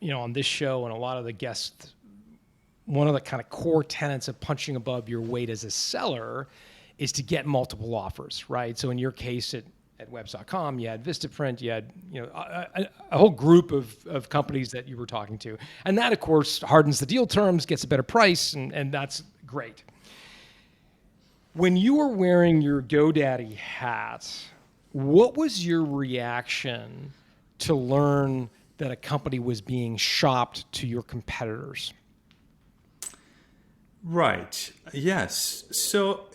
on this show and a lot of the guests, one of the kind of core tenets of punching above your weight as a seller is to get multiple offers, right? So in your case at webs.com, you had Vistaprint, you had a whole group of companies that you were talking to. And that, of course, hardens the deal terms, gets a better price, and that's great. When you were wearing your GoDaddy hat, what was your reaction to learn that a company was being shopped to your competitors? Right. Yes. So,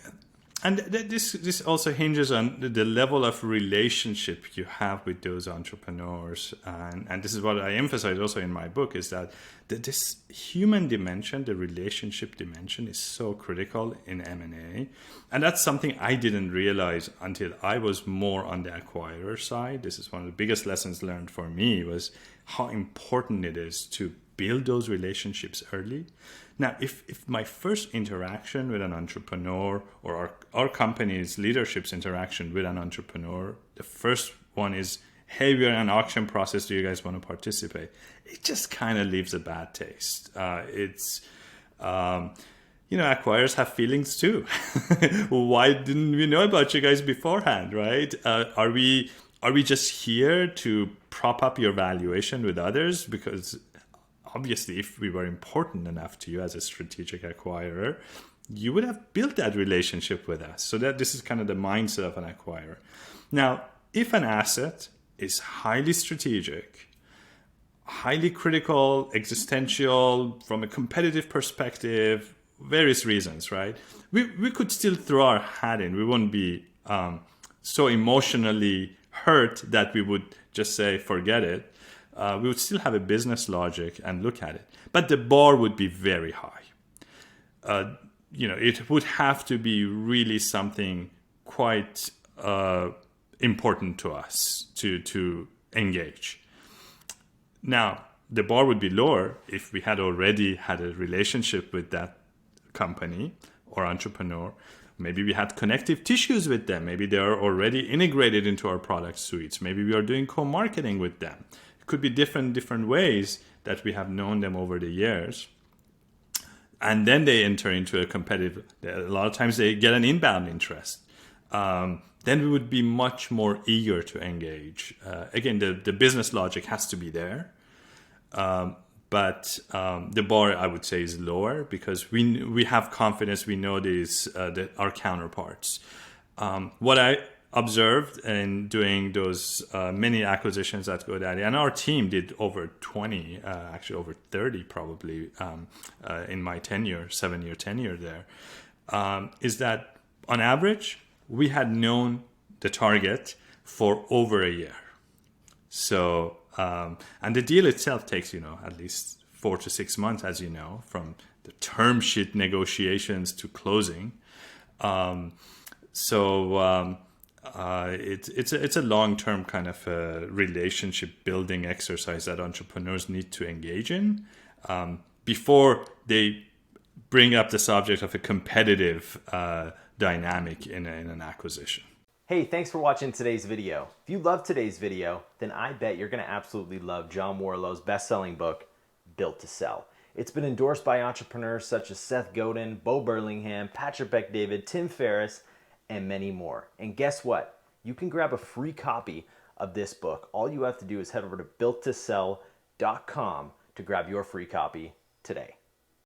and this also hinges on the level of relationship you have with those entrepreneurs, and this is what I emphasize also in my book, is that this human dimension, the relationship dimension, is so critical in M&A, and that's something I didn't realize until I was more on the acquirer side. This is one of the biggest lessons learned for me, was how important it is to build those relationships early. Now, if my first interaction with an entrepreneur, or our company's leadership's interaction with an entrepreneur, the first one is, hey, we're in an auction process, do you guys want to participate? It just kind of leaves a bad taste. Acquirers have feelings too. Why didn't we know about you guys beforehand, right? Are we just here to prop up your valuation with others? Because obviously, if we were important enough to you as a strategic acquirer, you would have built that relationship with us. So that this is kind of the mindset of an acquirer. Now, if an asset is highly strategic, highly critical, existential, from a competitive perspective, various reasons, right? We could still throw our hat in. We wouldn't be so emotionally hurt that we would just say, forget it. We would still have a business logic and look at it. But the bar would be very high. It would have to be really something quite important to us to engage. Now, the bar would be lower if we had already had a relationship with that company or entrepreneur. Maybe we had connective tissues with them. Maybe they are already integrated into our product suites. Maybe we are doing co-marketing with them. It could be different ways that we have known them over the years. And then they enter into a competitive, a lot of times they get an inbound interest. Then we would be much more eager to engage. Again, the business logic has to be there. But the bar, I would say, is lower because we have confidence. We know our counterparts. What I observed in doing those many acquisitions at GoDaddy, and our team did over 20, actually over 30 probably in my 7-year tenure there, is that on average, we had known the target for over a year. So, and the deal itself takes, at least 4 to 6 months, as you know, from the term sheet negotiations to closing. It's a long-term kind of relationship building exercise that entrepreneurs need to engage in before they bring up the subject of a competitive dynamic in an acquisition. Hey, thanks for watching today's video. If you love today's video, then I bet you're going to absolutely love John Warrillow's best-selling book, Built to Sell. It's been endorsed by entrepreneurs such as Seth Godin, Bo Burlingham, Patrick Bet-David, Tim Ferriss, and many more. And guess what? You can grab a free copy of this book. All you have to do is head over to builttosell.com to grab your free copy today.